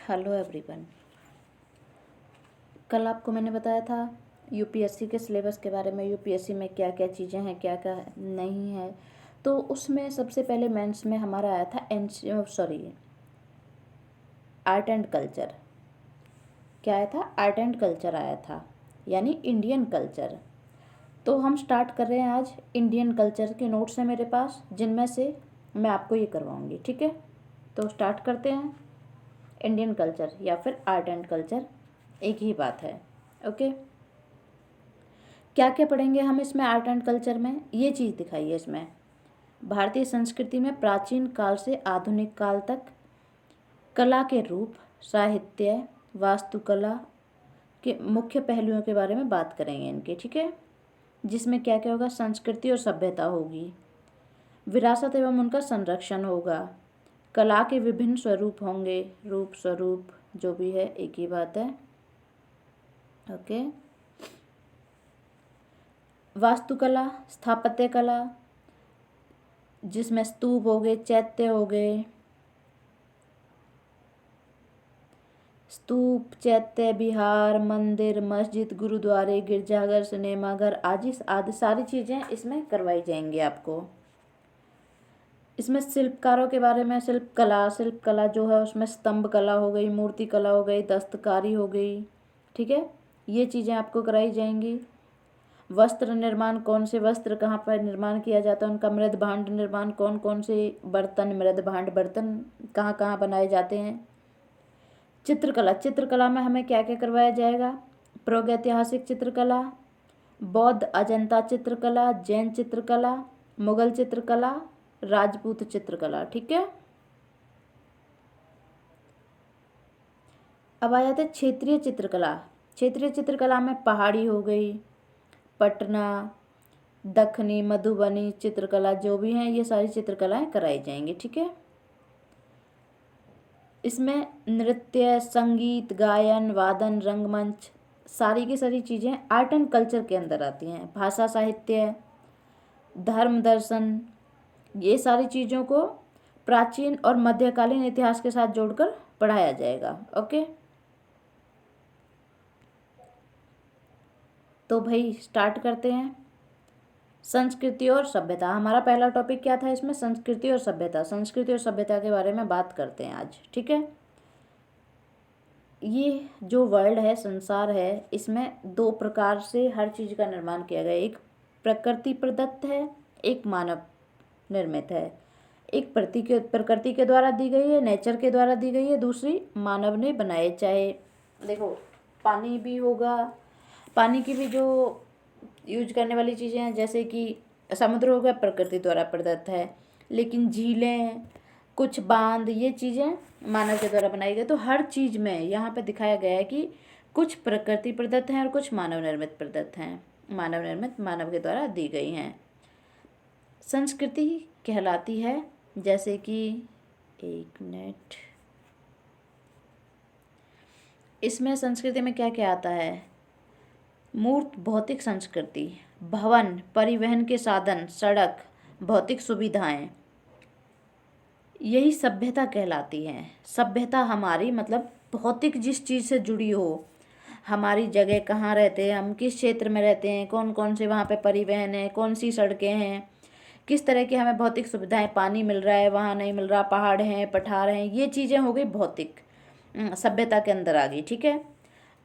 Hello everyone. कल आपको मैंने बताया था यूपीएससी के सिलेबस के बारे में, यूपीएससी में क्या क्या चीज़ें हैं, क्या क्या नहीं है। तो उसमें सबसे पहले मेंस में हमारा आया था आर्ट एंड कल्चर। क्या आया था? आर्ट एंड कल्चर आया था, यानी इंडियन कल्चर। तो हम स्टार्ट कर रहे हैं आज। इंडियन कल्चर के नोट्स हैं मेरे पास, जिनमें से मैं आपको ये करवाऊँगी, ठीक है। तो स्टार्ट करते हैं। इंडियन कल्चर या फिर आर्ट एंड कल्चर एक ही बात है, ओके। क्या क्या पढ़ेंगे हम इसमें? आर्ट एंड कल्चर में ये चीज़ दिखाई है इसमें। भारतीय संस्कृति में प्राचीन काल से आधुनिक काल तक कला के रूप, साहित्य, वास्तुकला के मुख्य पहलुओं के बारे में बात करेंगे इनके, ठीक है। जिसमें क्या क्या होगा? संस्कृति और सभ्यता होगी, विरासत एवं उनका संरक्षण होगा, कला के विभिन्न स्वरूप होंगे, रूप स्वरूप जो भी है एक ही बात है, ओके। वास्तुकला, स्थापत्य कला, जिसमें स्तूप हो गए, चैत्य हो गए, स्तूप, चैत्य, विहार, मंदिर, मस्जिद, गुरुद्वारे, गिरजाघर, सिनेमाघर आदि आदि सारी चीज़ें इसमें करवाई जाएंगी आपको। इसमें शिल्पकारों के बारे में, शिल्प कला जो है उसमें स्तंभ कला हो गई, मूर्ति कला हो गई, दस्तकारी हो गई, ठीक है। ये चीज़ें आपको कराई जाएंगी। वस्त्र निर्माण, कौन से वस्त्र कहाँ पर निर्माण किया जाता है, उनका मृद भांड निर्माण, कौन कौन से बर्तन, मृद भांड बर्तन कहाँ कहाँ बनाए जाते हैं। चित्रकला, चित्रकला में हमें क्या क्या करवाया जाएगा? प्रागैतिहासिक चित्रकला, बौद्ध अजंता चित्रकला, जैन चित्रकला, मुगल चित्रकला, राजपूत चित्रकला, ठीक है। अब आ जाते क्षेत्रीय चित्रकला। क्षेत्रीय चित्रकला में पहाड़ी हो गई, पटना, दखनी, मधुबनी चित्रकला जो भी हैं, ये सारी चित्रकलाएं कराई जाएंगी, ठीक है। इसमें नृत्य, संगीत, गायन, वादन, रंगमंच सारी की सारी चीज़ें आर्ट एंड कल्चर के अंदर आती हैं। भाषा, साहित्य, धर्म, दर्शन, ये सारी चीज़ों को प्राचीन और मध्यकालीन इतिहास के साथ जोड़कर पढ़ाया जाएगा, ओके। तो भाई स्टार्ट करते हैं। संस्कृति और सभ्यता, हमारा पहला टॉपिक क्या था इसमें? संस्कृति और सभ्यता। संस्कृति और सभ्यता के बारे में बात करते हैं आज, ठीक है। ये जो वर्ल्ड है, संसार है, इसमें दो प्रकार से हर चीज़ का निर्माण किया गया है। एक प्रकृति प्रदत्त है, एक मानव निर्मित है। एक प्रकृति के द्वारा दी गई है, नेचर के द्वारा दी गई है, दूसरी मानव ने बनाए। चाहे देखो पानी भी होगा, पानी की भी जो यूज करने वाली चीज़ें हैं, जैसे कि समुद्र हो गया, प्रकृति द्वारा प्रदत्त है, लेकिन झीलें, कुछ बांध, ये चीज़ें मानव के द्वारा बनाई गई। तो हर चीज़ में यहाँ पे दिखाया गया है कि कुछ प्रकृति प्रदत्त हैं और कुछ मानव निर्मित प्रदत्त हैं। मानव निर्मित मानव के द्वारा दी गई हैं। संस्कृति कहलाती है, जैसे कि एक मिनट, इसमें संस्कृति में क्या क्या आता है? मूर्त भौतिक संस्कृति, भवन, परिवहन के साधन, सड़क, भौतिक सुविधाएं, यही सभ्यता कहलाती है। सभ्यता हमारी मतलब भौतिक जिस चीज़ से जुड़ी हो, हमारी जगह कहाँ रहते हैं, हम किस क्षेत्र में रहते हैं, कौन कौन से वहाँ पे परिवहन है, कौन सी सड़कें हैं, किस तरह की हमें भौतिक सुविधाएं, पानी मिल रहा है, वहाँ नहीं मिल रहा, पहाड़ हैं, पठार हैं, ये चीज़ें हो गई भौतिक, सभ्यता के अंदर आ गई, ठीक है।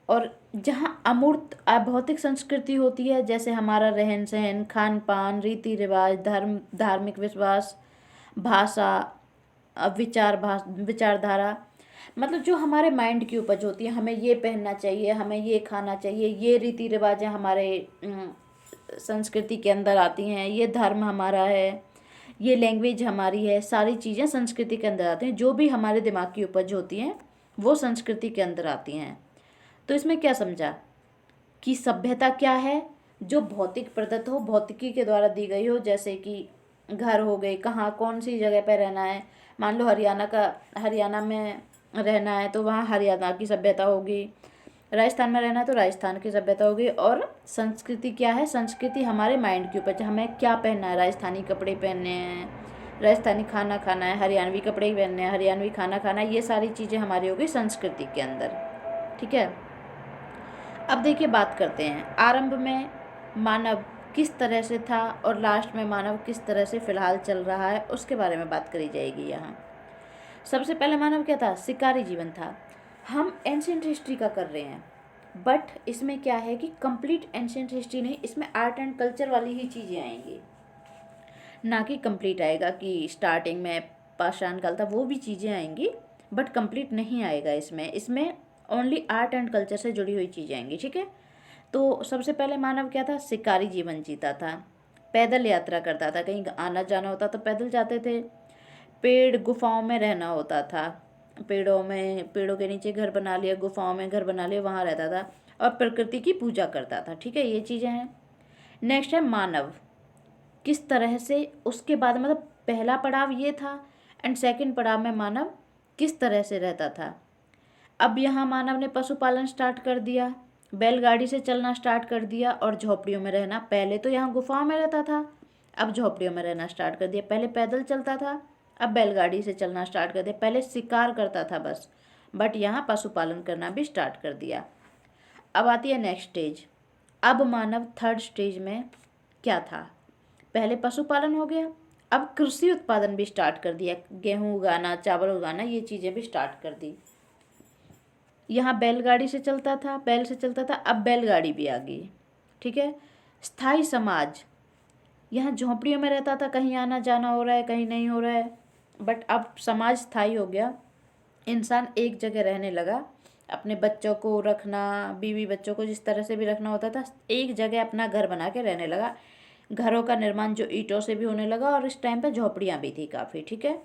और जहाँ अमूर्त अभौतिक संस्कृति होती है, जैसे हमारा रहन सहन, खान पान, रीति रिवाज, धार्मिक विश्वास, भाषा, विचारधारा, मतलब जो हमारे माइंड की उपज होती है, हमें ये पहनना चाहिए, हमें ये खाना चाहिए, ये रीति रिवाजें हमारे संस्कृति के अंदर आती हैं, ये धर्म हमारा है, ये लैंग्वेज हमारी है, सारी चीज़ें संस्कृति के अंदर आती हैं। जो भी हमारे दिमाग की उपज होती हैं वो संस्कृति के अंदर आती हैं। तो इसमें क्या समझा कि सभ्यता क्या है? जो भौतिक प्रदत्त हो, भौतिकी के द्वारा दी गई हो, जैसे कि घर हो गए, कहाँ कौन सी जगह पर रहना है। मान लो हरियाणा में रहना है तो वहाँ हरियाणा की सभ्यता होगी, राजस्थान में रहना है तो राजस्थान की सभ्यता होगी। और संस्कृति क्या है? संस्कृति हमारे माइंड के ऊपर, हमें क्या पहनना है, राजस्थानी कपड़े पहनने हैं, राजस्थानी खाना खाना है, हरियाणवी कपड़े ही पहनने हैं, हरियाणवी खाना खाना है, ये सारी चीज़ें हमारी हो गई संस्कृति के अंदर। ठीक है, अब देखिए बात करते हैं आरंभ में मानव किस तरह से था और लास्ट में मानव किस तरह से फिलहाल चल रहा है, उसके बारे में बात करी जाएगी यहाँ। सबसे पहले मानव क्या था? शिकारी जीवन था। हम एंशिएंट हिस्ट्री का कर रहे हैं, बट इसमें क्या है कि कंप्लीट एंशिएंट हिस्ट्री नहीं, इसमें आर्ट एंड कल्चर वाली ही चीज़ें आएंगी, ना कि कंप्लीट आएगा कि स्टार्टिंग में पाषाण काल था, वो भी चीज़ें आएंगी बट कंप्लीट नहीं आएगा इसमें ओनली आर्ट एंड कल्चर से जुड़ी हुई चीज़ें आएंगी। ठीक है, तो सबसे पहले मानव क्या था? शिकारी जीवन जीता था, पैदल यात्रा करता था, कहीं आना जाना होता तो पैदल जाते थे, पेड़ गुफाओं में रहना होता था, पेड़ों के नीचे घर बना लिया, गुफाओं में घर बना लिया, वहाँ रहता था और प्रकृति की पूजा करता था। ठीक है, ये चीज़ें हैं। नेक्स्ट है मानव किस तरह से, उसके बाद मतलब पहला पड़ाव ये था एंड सेकंड पड़ाव में मानव किस तरह से रहता था। अब यहाँ मानव ने पशुपालन स्टार्ट कर दिया, बैलगाड़ी से चलना स्टार्ट कर दिया और झोपड़ियों में रहना। पहले तो यहाँ गुफाओं में रहता था, अब झोपड़ियों में रहना स्टार्ट कर दिया। पहले पैदल चलता था, अब बैलगाड़ी से चलना स्टार्ट कर दिया। पहले शिकार करता था बस, बट यहाँ पशुपालन करना भी स्टार्ट कर दिया। अब आती है नेक्स्ट स्टेज। अब मानव थर्ड स्टेज में क्या था? पहले पशुपालन हो गया, अब कृषि उत्पादन भी स्टार्ट कर दिया, गेहूँ उगाना, चावल उगाना, ये चीज़ें भी स्टार्ट कर दी। यहाँ बैलगाड़ी से चलता था, बैल से चलता था, अब बैलगाड़ी भी आ गई। ठीक है, स्थायी समाज, यहाँ झोंपड़ियों में रहता था, कहीं आना जाना हो रहा है, कहीं नहीं हो रहा है, बट अब समाज स्थायी हो गया, इंसान एक जगह रहने लगा, अपने बच्चों को रखना, बीवी बच्चों को जिस तरह से भी रखना होता था, एक जगह अपना घर बना के रहने लगा। घरों का निर्माण जो ईंटों से भी होने लगा और इस टाइम पे झोपड़ियाँ भी थी काफ़ी। ठीक है,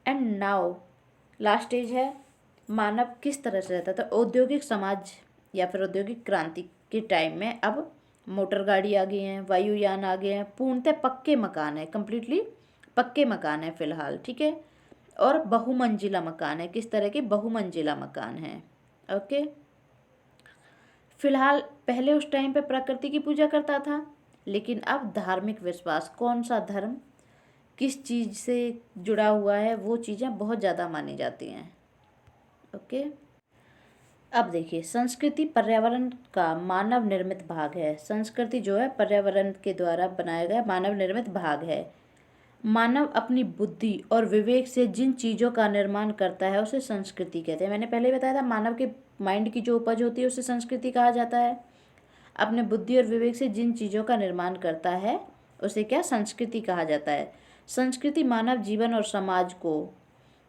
एंड नाउ लास्ट स्टेज है मानव किस तरह से रहता था। औद्योगिक समाज या फिर औद्योगिक क्रांति के टाइम में अब मोटर गाड़ी आ गई हैं, वायुयान आ गए हैं, पूर्णतः पक्के मकान है, कम्प्लीटली पक्के मकान है फिलहाल। ठीक है, और बहुमंजिला मकान है। किस तरह के? बहुमंजिला मकान है। ओके, फिलहाल पहले उस टाइम पे प्रकृति की पूजा करता था, लेकिन अब धार्मिक विश्वास, कौन सा धर्म किस चीज़ से जुड़ा हुआ है, वो चीज़ें बहुत ज़्यादा मानी जाती हैं। ओके, अब देखिए संस्कृति पर्यावरण का मानव निर्मित भाग है। संस्कृति जो है पर्यावरण के द्वारा बनाया गया मानव निर्मित भाग है। मानव अपनी बुद्धि और विवेक से जिन चीज़ों का निर्माण करता है उसे संस्कृति कहते हैं। मैंने पहले बताया था मानव के माइंड की जो उपज होती है उसे संस्कृति कहा जाता है। अपने बुद्धि और विवेक से जिन चीज़ों का निर्माण करता है उसे क्या? संस्कृति कहा जाता है। संस्कृति मानव जीवन और समाज को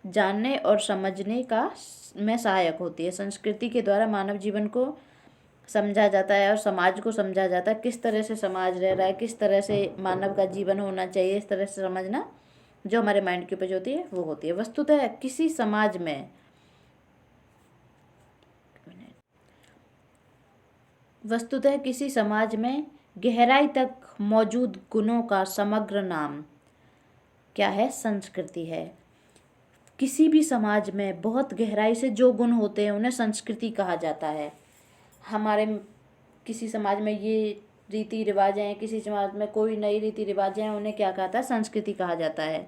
जानने और समझने का में सहायक होती है। संस्कृति के द्वारा मानव जीवन को समझा जाता है और समाज को समझा जाता है, किस तरह से समाज रह रहा है, किस तरह से मानव का जीवन होना चाहिए, इस तरह से समझना जो हमारे माइंड की उपज होती है वो होती है। वस्तुतः किसी समाज में गहराई तक मौजूद गुणों का समग्र नाम क्या है? संस्कृति है। किसी भी समाज में बहुत गहराई से जो गुण होते हैं उन्हें संस्कृति कहा जाता है। हमारे किसी समाज में ये रीति रिवाज हैं, किसी समाज में कोई नई रीति रिवाज हैं, उन्हें क्या कहता है? संस्कृति कहा जाता है।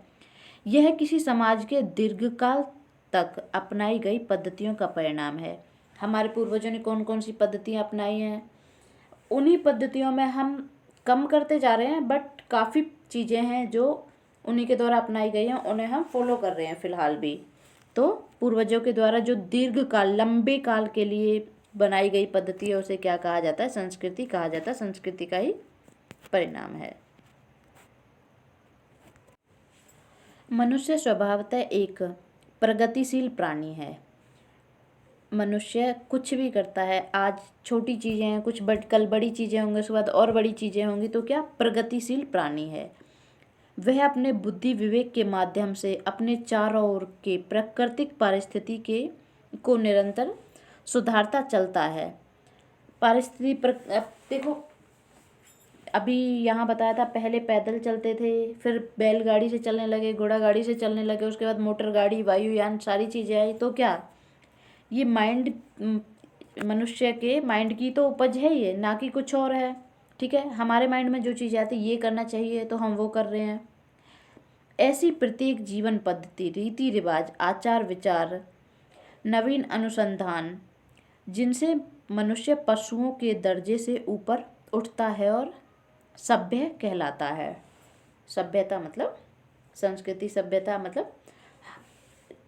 यह किसी समाज के दीर्घकाल तक अपनाई गई पद्धतियों का परिणाम है। हमारे पूर्वजों ने कौन कौन सी पद्धतियाँ अपनाई हैं, उन्हीं पद्धतियों में हम कम करते जा रहे हैं, बट काफ़ी चीज़ें हैं जो उन्हीं के द्वारा अपनाई गई हैं, उन्हें हम फॉलो कर रहे हैं फिलहाल भी। तो पूर्वजों के द्वारा जो दीर्घकाल, लंबे काल के लिए बनाई गई पद्धति है उसे क्या कहा जाता है? संस्कृति कहा जाता है। संस्कृति का ही परिणाम है। मनुष्य स्वभावतः एक प्रगतिशील प्राणी है। मनुष्य कुछ भी करता है, आज छोटी चीज़ें हैं, कल बड़ी चीज़ें होंगी, उसके बाद और बड़ी चीज़ें होंगी, तो क्या? प्रगतिशील प्राणी है। वह अपने बुद्धि विवेक के माध्यम से अपने चारों ओर के प्राकृतिक पारिस्थिति को निरंतर सुधारता चलता है। देखो अभी यहाँ बताया था पहले पैदल चलते थे, फिर बैलगाड़ी से चलने लगे, घोड़ा गाड़ी से चलने लगे, उसके बाद मोटर गाड़ी, वायुयान, सारी चीज़ें आई। तो क्या ये माइंड, मनुष्य के माइंड की तो उपज है ये, ना कि कुछ और है। ठीक है, हमारे माइंड में जो चीज़ आती है ये करना चाहिए तो हम वो कर रहे हैं। ऐसी प्रत्येक जीवन पद्धति, रीति रिवाज, आचार विचार, नवीन अनुसंधान जिनसे मनुष्य पशुओं के दर्जे से ऊपर उठता है और सभ्य कहलाता है। सभ्यता मतलब संस्कृति, सभ्यता मतलब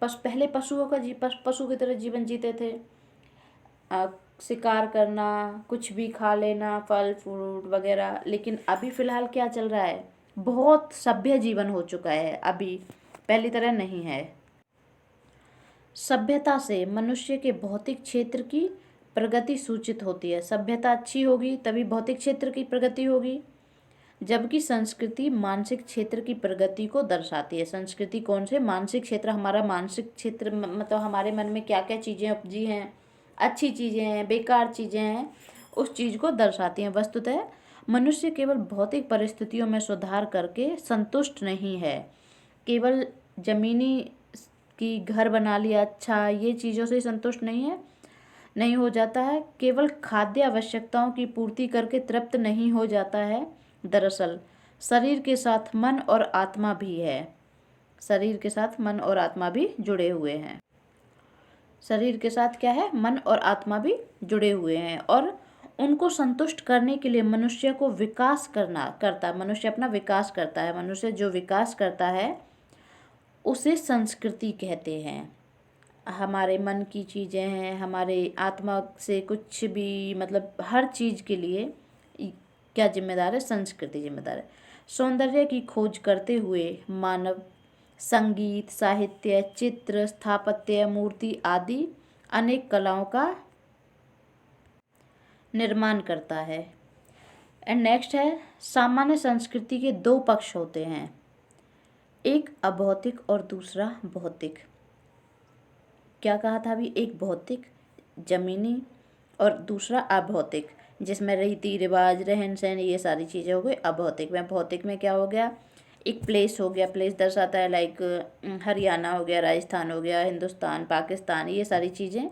पहले पशुओं का पशु की तरह जीवन जीते थे। शिकार करना, कुछ भी खा लेना, फल फ्रूट वगैरह। लेकिन अभी फ़िलहाल क्या चल रहा है, बहुत सभ्य जीवन हो चुका है, अभी पहली तरह नहीं है। सभ्यता से मनुष्य के भौतिक क्षेत्र की प्रगति सूचित होती है। सभ्यता अच्छी होगी तभी भौतिक क्षेत्र की प्रगति होगी, जबकि संस्कृति मानसिक क्षेत्र की प्रगति को दर्शाती है। संस्कृति कौन से? मानसिक क्षेत्र, हमारा मानसिक क्षेत्र मतलब हमारे मन में क्या क्या चीज़ें उपजी हैं, अच्छी चीज़ें हैं, बेकार चीज़ें हैं, उस चीज़ को दर्शाती हैं। वस्तुतः मनुष्य केवल भौतिक परिस्थितियों में सुधार करके संतुष्ट नहीं है। केवल ज़मीनी कि घर बना लिया, अच्छा, ये चीज़ों से संतुष्ट नहीं हो जाता है। केवल खाद्य आवश्यकताओं की पूर्ति करके तृप्त नहीं हो जाता है। दरअसल शरीर के साथ मन और आत्मा भी है। शरीर के साथ मन और आत्मा भी जुड़े हुए हैं। शरीर के साथ क्या है? मन और आत्मा भी जुड़े हुए हैं, और उनको संतुष्ट करने के लिए मनुष्य को विकास मनुष्य अपना विकास करता है। मनुष्य जो विकास करता है उसे संस्कृति कहते हैं। हमारे मन की चीज़ें हैं, हमारे आत्मा से कुछ भी मतलब हर चीज़ के लिए क्या जिम्मेदार है? संस्कृति जिम्मेदार है। सौंदर्य की खोज करते हुए मानव संगीत, साहित्य, चित्र, स्थापत्य, मूर्ति आदि अनेक कलाओं का निर्माण करता है। एंड नेक्स्ट है, सामान्य संस्कृति के दो पक्ष होते हैं, एक अभौतिक और दूसरा भौतिक। क्या कहा था अभी? एक भौतिक जमीनी और दूसरा अभौतिक, जिसमें रीति रिवाज, रहन सहन, ये सारी चीज़ें हो गई अभौतिक में। भौतिक में क्या हो गया? एक प्लेस हो गया, प्लेस दर्शाता है, लाइक हरियाणा हो गया, राजस्थान हो गया, हिंदुस्तान, पाकिस्तान, ये सारी चीज़ें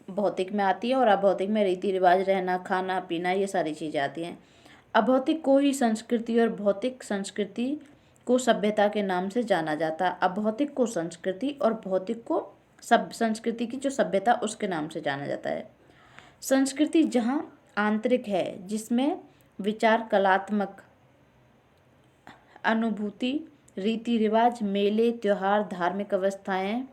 भौतिक में आती है। और अभौतिक में रीति रिवाज, रहना, खाना पीना, ये सारी चीज़ें आती हैं। अभौतिक को ही संस्कृति और भौतिक संस्कृति को सभ्यता के नाम से जाना जाता है। अभौतिक को संस्कृति और भौतिक को संस्कृति की जो सभ्यता उसके नाम से जाना जाता है। संस्कृति जहाँ आंतरिक है, जिसमें विचार, कलात्मक अनुभूति, रीति रिवाज, मेले, त्योहार, धार्मिक अवस्थाएं,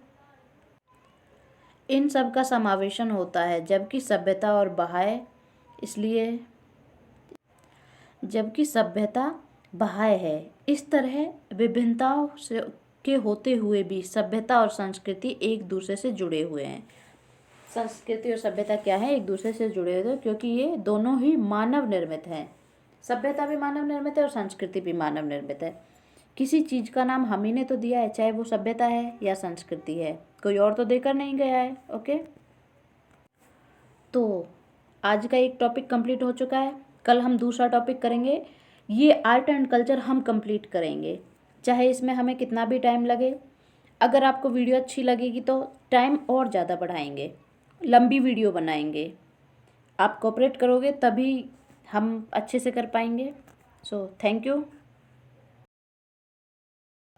इन सब का समावेशन होता है। जबकि सभ्यता बाह्य है। इस तरह विभिन्नताओं से के होते हुए भी सभ्यता और संस्कृति एक दूसरे से जुड़े हुए हैं। संस्कृति और सभ्यता क्या है? एक दूसरे से जुड़े हुए हैं, क्योंकि ये दोनों ही मानव निर्मित हैं। सभ्यता भी मानव निर्मित है और संस्कृति भी मानव निर्मित है। किसी चीज़ का नाम हम ही ने तो दिया है, चाहे वो सभ्यता है या संस्कृति है, कोई और तो देकर नहीं गया है। ओके, तो आज का एक टॉपिक कंप्लीट हो चुका है। कल हम दूसरा टॉपिक करेंगे। ये आर्ट एंड कल्चर हम कंप्लीट करेंगे, चाहे इसमें हमें कितना भी टाइम लगे। अगर आपको वीडियो अच्छी लगेगी तो टाइम और ज़्यादा बढ़ाएंगे, लंबी वीडियो बनाएंगे। आप कोऑपरेट करोगे तभी हम अच्छे से कर पाएंगे। So thank you.